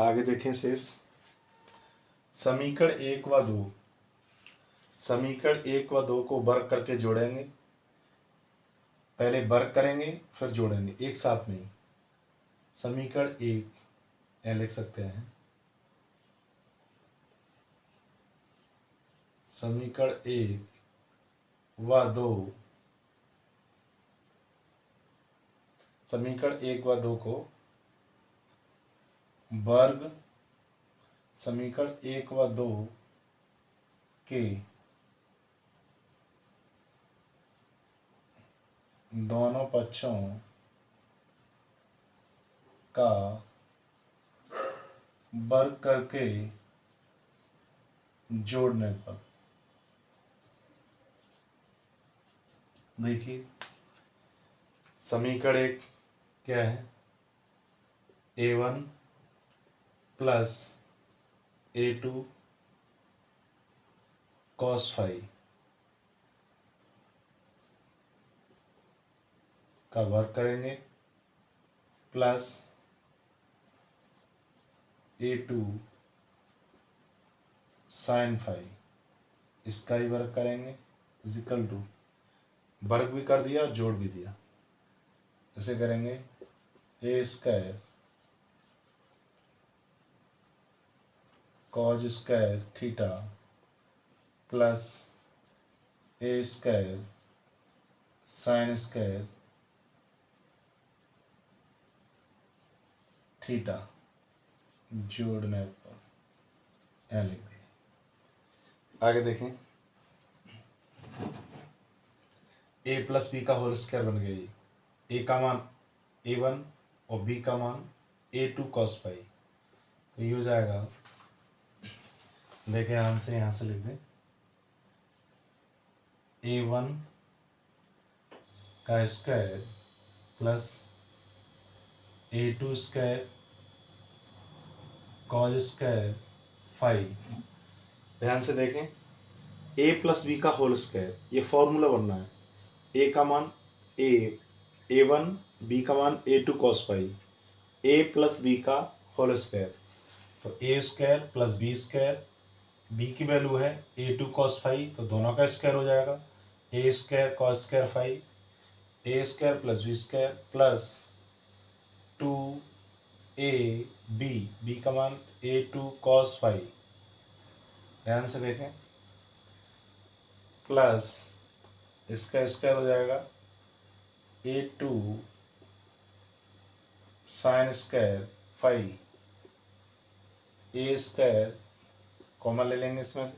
आगे देखें शेष। समीकरण 1 व 2, समीकरण 1 व 2 को वर्ग करके जोड़ेंगे। पहले वर्ग करेंगे फिर जोड़ेंगे एक साथ में। समीकरण 1 लिख सकते हैं, समीकरण 1 व 2, समीकरण 1 व 2 को वर्ग समीकरण 1 व 2 के दोनों पक्षों का वर्ग करके जोड़ने पर, देखिए समीकरण 1 क्या है, a1 plus a2 cos phi का वर्ग करेंगे प्लस a2 साइन फाई, इसका ही वर्ग करेंगे इजिकल टू, वर्ग भी कर दिया और जोड़ भी दिया। इसे करेंगे A square cos square theta plus A square sine square theta जोड़ने पर यहाँ लिख दिए। आगे देखें, a प्लस बी का होल स्क्वायर बन गया। ए का मान a1 और बी का मान a2 cos फाई, तो ये हो जाएगा, देखें यहाँ से लिख दें, a1 का square plus a2 square cos square phi. ध्यान से देखें, a प्लस बी का होल स्क्वायर, ये फॉर्मूला बनना है। a का मान a1, b का मान a2 cos phi, a plus B का होल स्क्वायर, तो a square plus B square, b की वैल्यू है a2 cos फाई, तो दोनों का स्क्वायर हो जाएगा a square cos square phi, a square plus B square plus 2ab, का मान a2 cos फाई। ध्यान से देखें, प्लस इसका स्क्वायर हो जाएगा a2 sine square phi, a square common ले लेंगे इसमें से,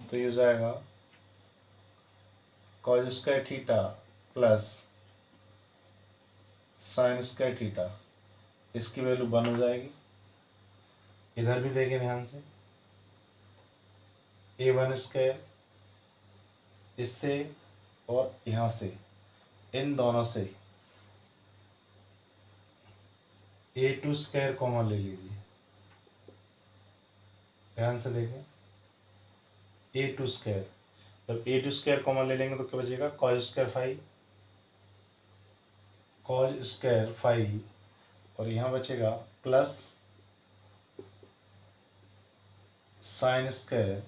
तो ये हो जाएगा cos square theta plus sine square theta, इसकी वैल्यू 1 हो जाएगी। इधर भी देखें ध्यान से, a1 स्क्वायर इससे और यहाँ से, इन दोनों से a2 स्क्वायर कॉमन ले लीजिए। ध्यान से देखें, a2 स्क्वायर, जब a2 स्क्वायर कॉमन ले लेंगे तो क्या बचेगा, cos square phi, cos square phi, और यहाँ बचेगा plus sine square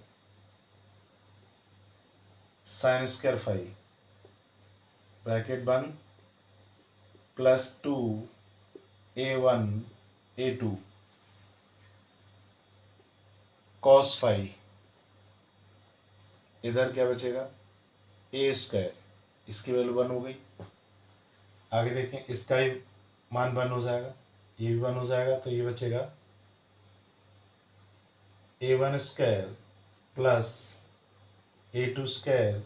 phi, bracket बंद, plus 2a1 a2 cos phi, इधर क्या बचेगा a स्क्वायर, इसकी वैल्यू 1 हो गई। आगे देखें, इसका ही मान 1 हो जाएगा, ये भी 1 हो जाएगा, तो ये बचेगा a1 square plus a2 square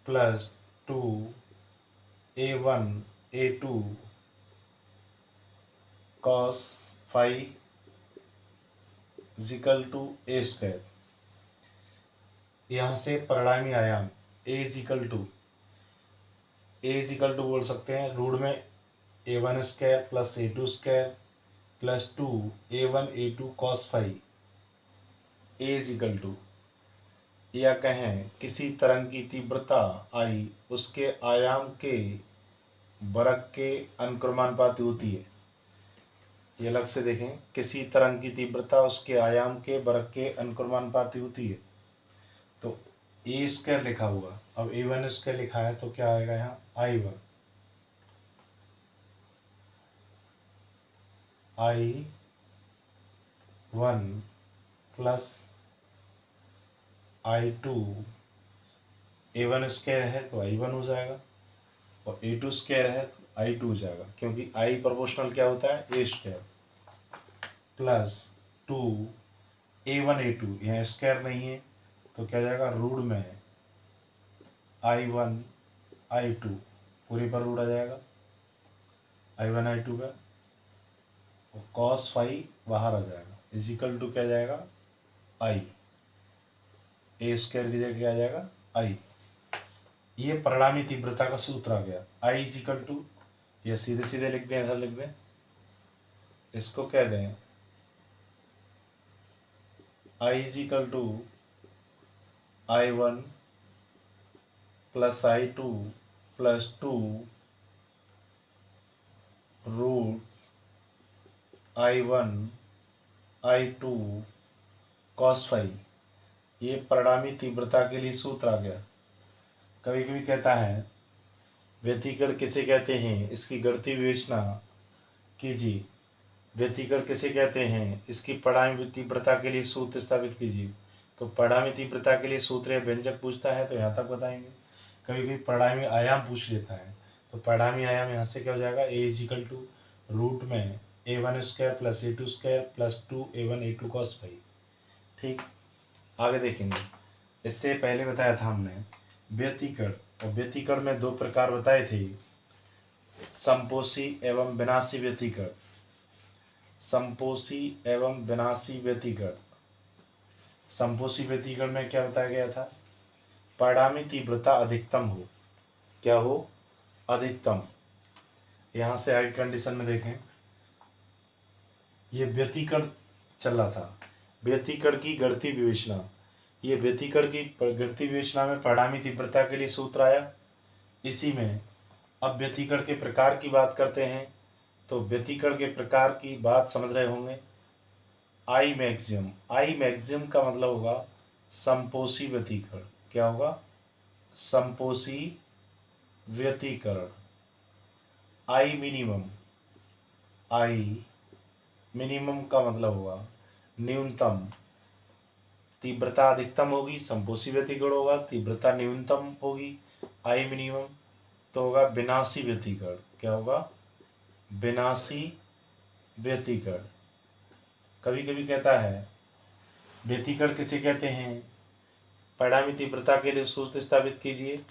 plus 2a1 a2 cos phi is equal to a square. यहाँ से परिणामी आयाम a इजिकल टू बोल सकते हैं, रूट में a1 square plus a2 square plus 2a1 a2 cos phi, a is equal to, या कहें किसी तरंग की तीव्रता आई उसके आयाम के वर्ग के अनुक्रमानुपाती होती है। ये अलग से देखें, किसी तरंग की तीव्रता उसके आयाम के वर्ग के अनुक्रमानुपाती होती है। तो ए स्क्वायर लिखा हुआ, अब A1 स्क्वायर लिखा है तो क्या आएगा यहाँ I1 plus I2, A1 square है तो I1 हो जाएगा और A2 स्क्वायर है तो I2 हो जाएगा, क्योंकि I प्रोपोर्शनल क्या होता है A square plus 2 A1 A2, यहाँ स्क्वायर नहीं है तो क्या जाएगा रूट में I1 I2 पूरे पर रूट आ जाएगा I1 I2 का, और कॉस फाई बाहर आ जाएगा इजिकल टू क्या जाएगा आई, ए स्क्वायर की जगह क्या आ जाएगा आई। ये परिणामी तीव्रता का सूत्र आ गया, आई इजिकल टू, ये सीधे सीधे लिख दें, ऐसा लिख दें, इसको कह दें I equal to I1 plus I2 plus 2 root I1 I2 cos phi. ये परिणामी तीव्रता के लिए सूत्र आ गया। कभी कभी कहता है व्यतिकरण किसे कहते हैं, इसकी गणितीय विवेचना कीजिए। व्यतिकरण किसे कहते हैं, इसकी परिणामी तीव्रता के लिए सूत्र स्थापित कीजिए। तो परिणामी तीव्रता के लिए सूत्र या व्यंजक पूछता है तो यहाँ तक बताएंगे। कभी कभी परिणामी आयाम पूछ लेता है तो परिणामी आयाम यहाँ से क्या हो जाएगा ए इजिकल टू रूट में A1 square plus A2 square plus 2A1 A2 cos phi. ठीक, आगे देखेंगे। इससे पहले बताया था हमने व्यतिकरण, और व्यतिकरण में दो प्रकार बताए थे, संपोषी एवं विनाशी व्यतिकरण। संपोषी एवं विनाशी व्यतिकरण। संपोषी व्यतिकरण में क्या बताया गया था, परिणामी तीव्रता अधिकतम हो, क्या हो अधिकतम। यहाँ से आगे कंडीशन में देखें, ये व्यतिकरण चल रहा था, व्यतिकरण की गणितीय विवेचना। ये व्यतिकरण की गणितीय विवेचना में परिणामी तीव्रता के लिए सूत्र आया। इसी में अब व्यतिकरण के प्रकार की बात करते हैं। तो व्यतिकरण के प्रकार की बात समझ रहे होंगे। आई मैक्सिमम, आई मैक्सिमम का मतलब होगा संपोषी व्यतिकरण। क्या होगा संपोषी व्यतिकरण। आई मिनिमम, आई मिनिमम का मतलब होगा न्यूनतम, तीव्रता अधिकतम होगी संपोषी व्यतिकरण होगा, तीव्रता न्यूनतम होगी आई मिनिमम, तो होगा विनाशी व्यतिकरण। क्या होगा विनाशी व्यतिकरण। कभी कभी कहता है व्यतिकरण किसे कहते हैं, परिणामी तीव्रता के लिए सूत्र स्थापित कीजिए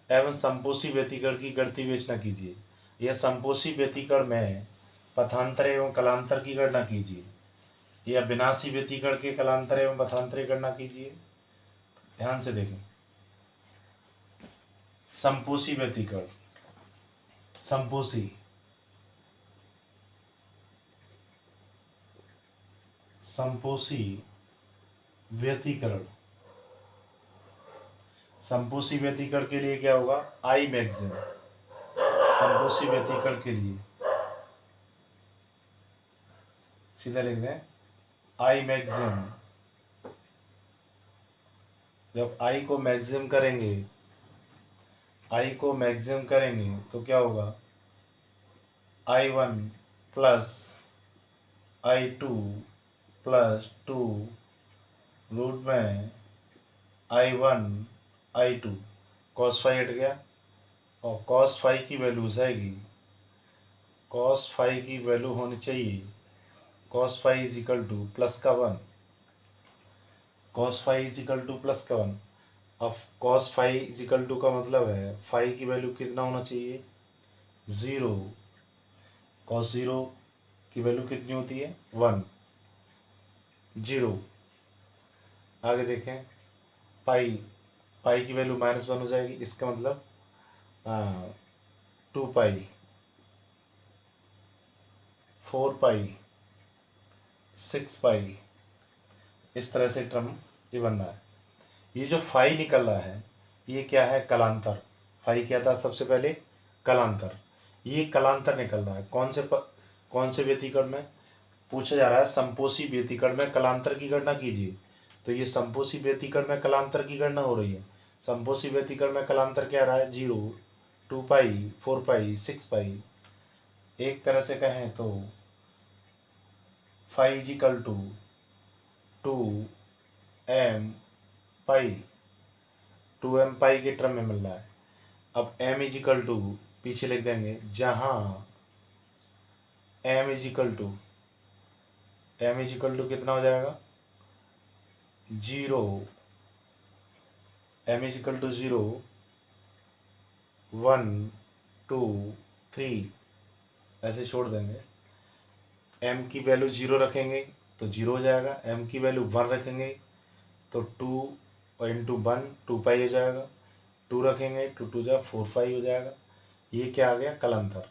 एवं संपोषी व्यतिकरण की गणितीय विवेचना कीजिए। यह संपोषी व्यतिकरण में पथांतर एवं कलांतर की गणना कीजिए, या विनाशी व्यतिकरण के कलांतर एवं पथांतर की गणना कीजिए। ध्यान से देखें, संपोषी व्यतिकरण, संपोषी संपोषी व्यतिकरण। संपोषी व्यतिकरण के लिए क्या होगा आई मैक्सिमम। संपोषी व्यतिकरण के लिए सीधा लिख दें आई मैक्सिमम। जब आई को मैक्सिमम करेंगे, आई को मैक्सिमम करेंगे तो क्या होगा I1 plus I2 plus 2 root में I1 I2, कॉस फाई हट गया और कॉस फाई की वैल्यू हो जाएगी, कॉस फाई की वैल्यू होनी चाहिए cos phi is equal to plus का 1, cos phi is equal to plus का 1। अब cos phi is equal to का मतलब है फाई की वैल्यू कितना होना चाहिए 0, कॉस 0 की वैल्यू कितनी होती है 1, 0। आगे देखें पाई, पाई की वैल्यू -1 हो जाएगी, इसका मतलब 2 पाई, 4 पाई, 6 पाई, इस तरह से टर्म ये बन रहा है। ये जो फाई निकल रहा है ये क्या है कलांतर। फाई क्या था सबसे पहले कलांतर, ये कलांतर निकल रहा है कौन से व्यतिकरण में पूछा जा रहा है समपोषी व्यतिकरण में कलांतर की गणना कीजिए। तो ये समपोषी व्यतिकरण में कलांतर की गणना हो रही है। समपोषी व्यतिकरण में कलांतर क्या रहा है, 0, 2 पाई, 4 पाई, 6 पाई। एक तरह से कहें तो 5 = 2m पाई, 2m पाई के टर्म में मिल रहा है। अब m = पीछे लिख देंगे, जहाँ m = कितना हो जाएगा, 0, m = 0, 1, 2, 3 ऐसे छोड़ देंगे। m की वैल्यू 0 रखेंगे तो 0 हो जाएगा, m की वैल्यू 1 रखेंगे तो 2 और इंटू 1 2 पाई हो जाएगा, 2 रखेंगे 2 2 जा 4 पाई हो जाएगा। ये क्या आ गया, कलांतर।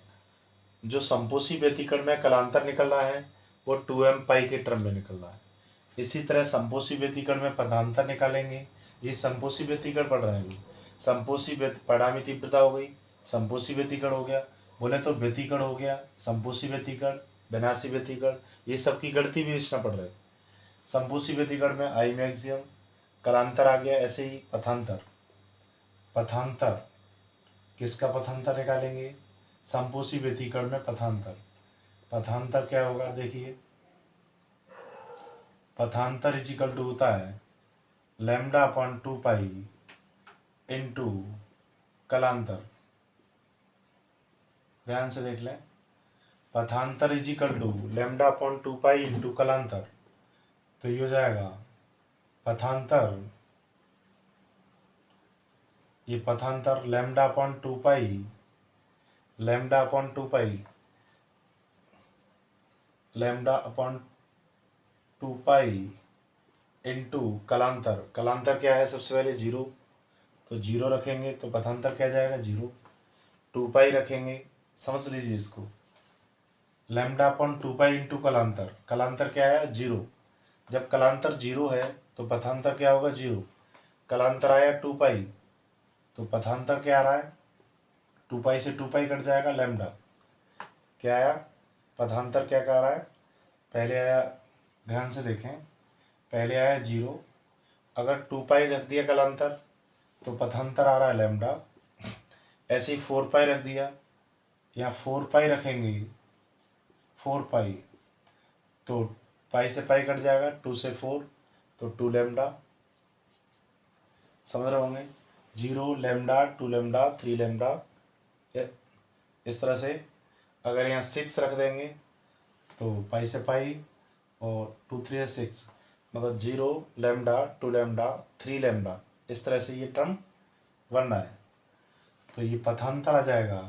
जो समपोषी व्यतिकरण में कलांतर निकल रहा है वो 2m पाई के टर्म में निकल रहा है। इसी तरह समपोषी व्यतिकरण में पदांतर निकालेंगे। ये समपोषी व्यतिकरण पढ़ रहे हैं। समपोषी परिणामी तीव्रता हो गई, समपोषी व्यतिकरण हो गया, बोले तो व्यतिकरण हो गया, समपोषी व्यतिकरण, विनाशी व्यतिकरण, ये सब की गणितीय विवेचना पढ़ रहे हैं। समपोषी व्यतिकरण में आई मैक्सिमम, कलांतर आ गया। ऐसे ही पथांतर, पथांतर किसका पथांतर निकालेंगे, समपोषी व्यतिकरण में पथांतर। पथांतर क्या होगा देखिए, पथांतर इजिकल टू होता है λ/2 पाई इंटू कलांतर। ध्यान से देख लें, पथांतर इजिकल टू λ/2 पाई इंटू कलांतर। तो ये हो जाएगा पथांतर, ये पथांतर λ/2 पाई, λ/2 पाई, λ/2 पाई इंटू कलांतर। कलांतर क्या है, सबसे पहले 0, तो 0 रखेंगे तो पथांतर क्या जाएगा 0, 2 पाई रखेंगे, समझ लीजिए इसको, λ/2 पाई इंटू कलांतर। कलांतर क्या है 0, जब कलांतर 0 है तो पथांतर क्या होगा 0। कलांतर आया 2 पाई तो पथांतर क्या आ रहा है, 2 पाई से 2 पाई कट जाएगा, लैम्डा क्या आया, पथांतर क्या कह रहा है, पहले आया, ध्यान से देखें, पहले आया 0, अगर 2 पाई रख दिया कलांतर तो पथांतर आ रहा है लैम्डा। ऐसे ही 4 पाई रख दिया, यहाँ 4 पाई रखेंगे, 4 पाई तो पाई से पाई कट जाएगा, 2 से 4 तो 2 लैम्डा। समझ रहे होंगे, 0 लैम्डा, 2 लैम्डा, 3 लैम्डा, इस तरह से। अगर यहाँ 6 रख देंगे तो पाई से पाई और 2 3 6, मतलब 0 लैम्डा, 2 लैम्डा, 3 लैम्डा, इस तरह से ये टर्म बनना है। तो ये पथांतर आ जाएगा।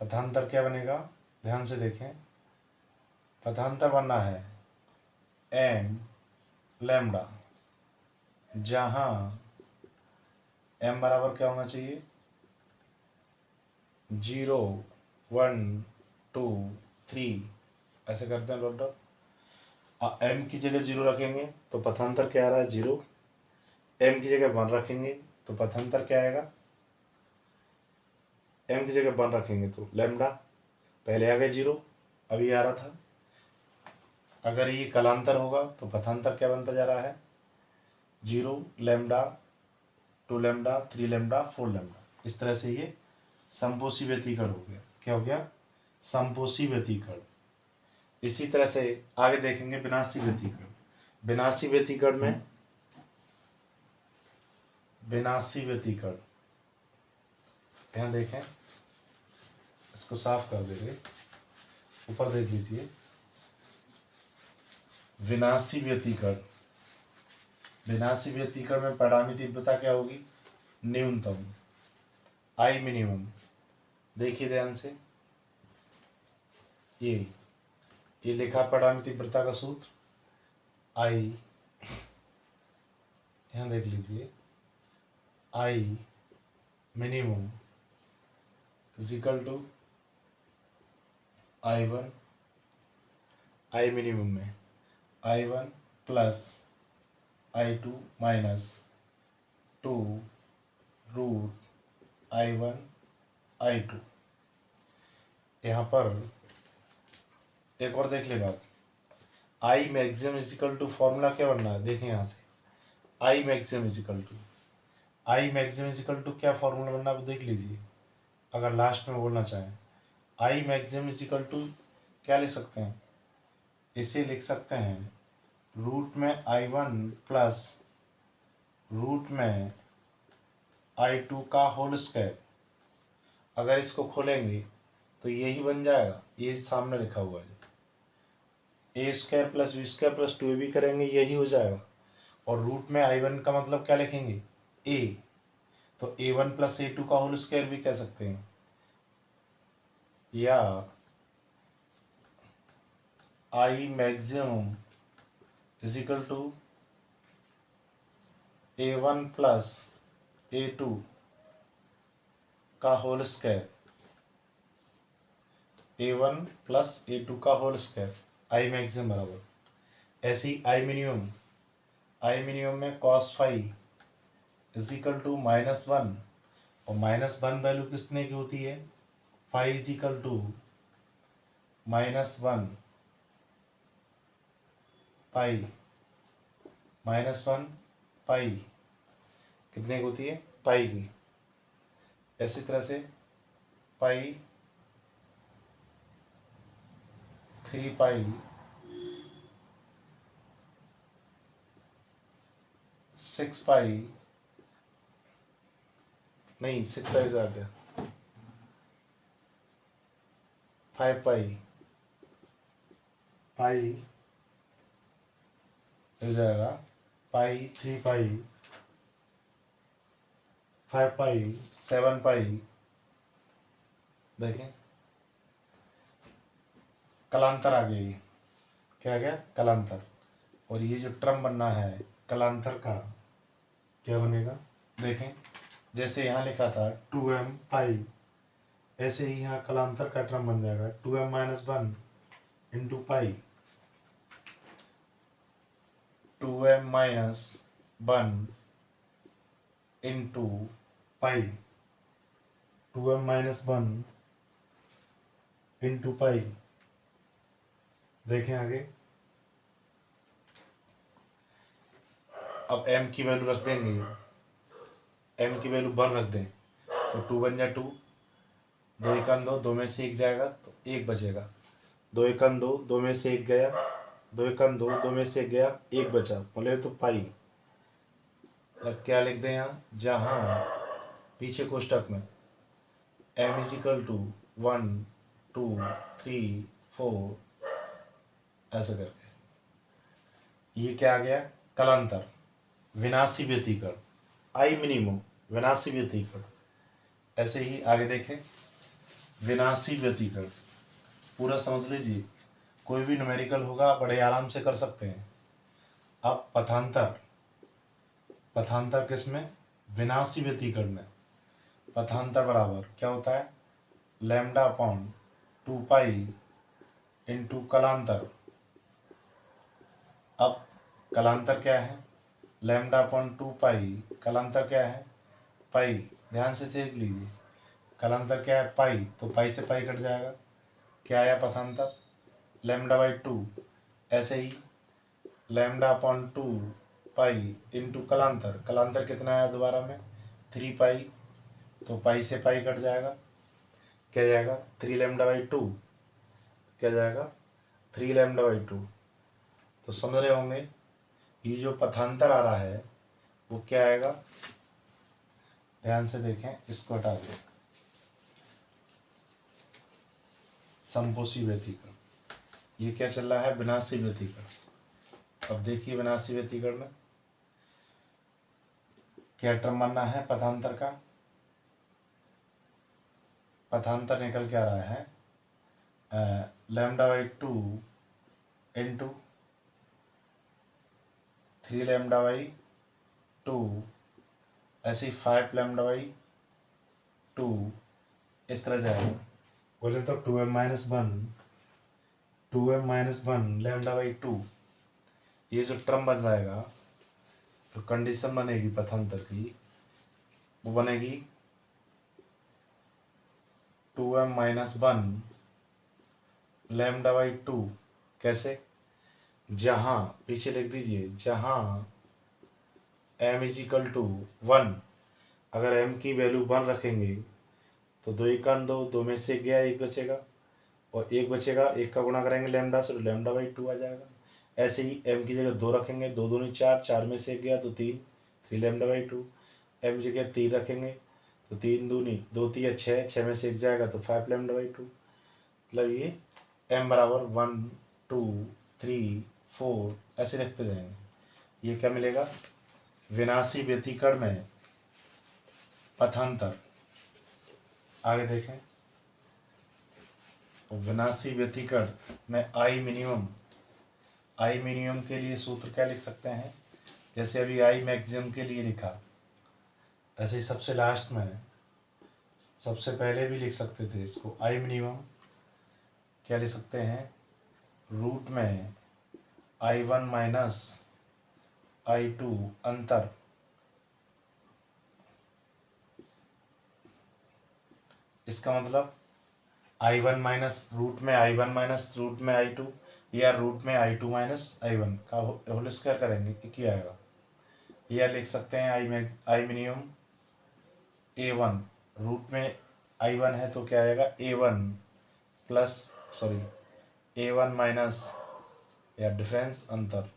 पथांतर क्या बनेगा, ध्यान से देखें, पथांतर बनना है m लैम्डा, जहाँ m बराबर क्या होना चाहिए, 0 1 2 3 ऐसे करते हैं डॉट डॉट। m की जगह 0 रखेंगे तो पथांतर क्या आ रहा है 0, m की जगह 1 रखेंगे तो पथांतर क्या आएगा, m की जगह 1 रखेंगे तो लैम्डा, पहले आ गया 0 अभी आ रहा था। अगर ये कलांतर होगा तो पथांतर क्या बनता जा रहा है, 0 लैम्डा, 2 लैम्डा, 3 लैम्डा, 4 लैम्डा। इस तरह से ये समपोषी व्यतिकरण हो गया। क्या हो गया, समपोषी व्यतिकरण। इसी तरह से आगे देखेंगे विनाशी व्यतिकरण। विनाशी व्यतिकरण में, विनाशी व्यतिकरण, ध्यान देखें, इसको साफ कर देंगे, ऊपर देख लीजिए, विनाशी व्यतिकरण। विनाशी व्यतिकरण में परिणामी तीव्रता क्या होगी, न्यूनतम, आई मिनिमम। देखिए ध्यान से, ये लिखा परिणामी तीव्रता का सूत्र, आई, यहाँ देख लीजिए, I minimum is equal to I1, I minimum में I1 plus I2 minus 2 root I1 I2। यहाँ पर एक और देख ले बात, I maximum is equal to formula क्या बनना है, देखें यहाँ से आई मैक्सिमम इजिकल टू क्या फॉर्मूला बनना है आप देख लीजिए, अगर लास्ट में बोलना चाहें। आई मैक्सिमम इजिकल टू क्या लिख सकते हैं, इसे लिख सकते हैं रूट में I1 प्लस रूट में I2 का होल स्क्वायर। अगर इसको खोलेंगे तो यही बन जाएगा, ये सामने लिखा हुआ है A square plus B square plus 2ab करेंगे यही हो जाएगा। और रूट में I1 का मतलब क्या लिखेंगे, ए, तो A1 प्लस A2 का होल स्क्वायर भी कह सकते हैं, या I maximum is equal to A1 plus A2 का whole square, A1 plus A2 का होल स्क्वायर, आई मैक्सिमम बराबर। ऐसे ही आई मिनिमम में कॉस फाई इजिकल टू -1, और -1 वैल्यू किसने की होती है, फाई इजिकल टू -1 पाई, -1 पाई कितने की होती है, पाई की। ऐसी तरह से पाई 3 पाई 6 पाई, नहीं 6 पाई से आ गया, 5 पाई पाई हो जाएगा, पाई 3 पाई 5 पाई 7 पाई। देखें कलांतर आ गया, ये क्या आ गया, कलांतर। और ये जो टर्म बनना है कलांतर का क्या बनेगा, देखें जैसे यहाँ लिखा था 2m पाई, ऐसे ही यहाँ कलांतर का टर्म बन जाएगा 2m-1 into pi, 2m-1 into pi, 2m-1 into pi. देखें आगे, अब m की वैल्यू रख देंगे, m की वैल्यू 1 रख दें तो 2 बन जाए 2, 2 1 2, 2 में से 1 जाएगा तो 1 बचेगा, 2 1 2, 2 में से 1 गया, 2 1 2, 2 में से 1 गया, 1 बचा, बोले तो पाई। अब क्या लिख दें यहाँ, जहाँ पीछे कोष्टक में m इजिकल टू 1 2 3 4 ऐसा करके, ये क्या आ गया, कलांतर, विनाशी व्यतिकरण, आई मिनिमम विनाशी व्यतिकरण। ऐसे ही आगे देखें, विनाशी व्यतिकरण पूरा समझ लीजिए, कोई भी न्यूमेरिकल होगा बड़े आराम से कर सकते हैं। अब पथांतर किसमें, विनाशी व्यतिकरण में। पथांतर बराबर क्या होता है, लैम्डा अपॉन 2 पाई इंटू कलांतर। अब कलांतर क्या है, लैम्डा अपॉन 2 पाई, कलांतर क्या है, पाई। ध्यान से देख लीजिए, कलांतर क्या है, पाई, तो पाई से पाई कट जाएगा, क्या आया पथांतर, λ/2। ऐसे ही लैम्डा अपॉन 2 पाई इंटू कलांतर, कलांतर कितना आया दोबारा में, 3 पाई, तो पाई से पाई कट जाएगा, क्या जाएगा 3λ/2, क्या जाएगा 3λ/2। तो समझ रहे होंगे ये जो पथांतर आ रहा है वो क्या आएगा, ध्यान से देखें, इसको हटा दें, समपोषी व्यतिकरण। ये क्या चल रहा है, विनाशी व्यतिकरण। अब देखिए विनाशी व्यतिकरण में क्या टर्म बनना है पथांतर का, पथांतर निकल के आ रहा है λ/2 इंटू 3λ/2, ऐसे ही 5λ/2, इस तरह जाएगा। बोले तो 2m-1 λ/2, ये जो टर्म बन जाएगा तो कंडीशन बनेगी पथांतर की, वो बनेगी 2m-1 λ/2, कैसे, जहाँ पीछे लिख दीजिए, जहाँ m इज इक्वल टू 1, अगर m की वैल्यू 1 रखेंगे तो 2 1 2, 2 में से गया 1 बचेगा, और 1 बचेगा, 1 का गुणा करेंगे लैम्डा से तो λ/2 आ जाएगा। ऐसे ही m की जगह 2 रखेंगे, 2 दूनी 4, 4 में से 1 गया तो 3, 3 λ/2। m जगह 3 रखेंगे तो 3 दूनी 2 3 6, 6 में से 1 जाएगा तो 5 λ/2। मतलब ये m बराबर 1 2 3 4 ऐसे रखते जाएंगे। ये क्या मिलेगा, विनाशी व्यतिकरण में पथांतर। आगे देखें, तो विनाशी व्यतिकरण में आई मिनिमम के लिए सूत्र क्या लिख सकते हैं, जैसे अभी आई मैक्सिमम के लिए लिखा, ऐसे ही सबसे लास्ट में सबसे पहले भी लिख सकते थे इसको। आई मिनिमम क्या लिख सकते हैं, रूट में I1 माइनस I2 अंतर, इसका मतलब I1 माइनस रूट में I2 या रूट में I2 माइनस I1 का होल स्क्वायर करेंगे, एक ही आएगा। या लिख सकते हैं आई मिनिमम A1, रूट में I1 है तो क्या आएगा A1 माइनस या डिफरेंस अंतर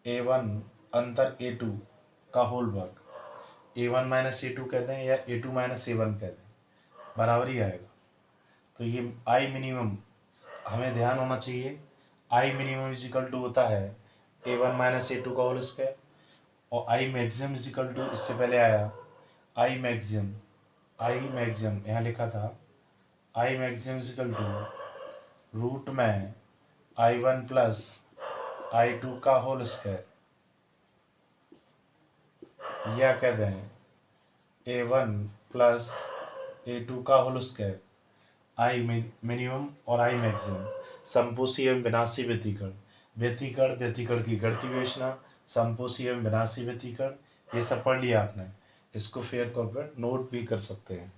A1 अंतर A2 का होल वर्ग, A1 माइनस A2 कहते हैं या A2 माइनस A1 कहते हैं, बराबर ही आएगा। तो ये आई मिनिमम हमें ध्यान होना चाहिए, I minimum is equal to होता है A1 माइनस A2 का होल स्क्वायर, और I maximum is equal to, इससे पहले आया आई मैक्सिमम यहाँ लिखा था, I maximum is equal to root में I1 प्लस I2 का होल स्क्वायर, या कहते हैं A1 प्लस A2 का होल स्क्वायर। आई मिनिमम और आई मैक्सिमम संपोषी एवं विनाशी व्यतिकरण की गणितीय विवेचना, संपोषी एवं विनाशी व्यतिकरण, ये सब पढ़ लिया आपने। इसको फेयर कॉपी नोट भी कर सकते हैं।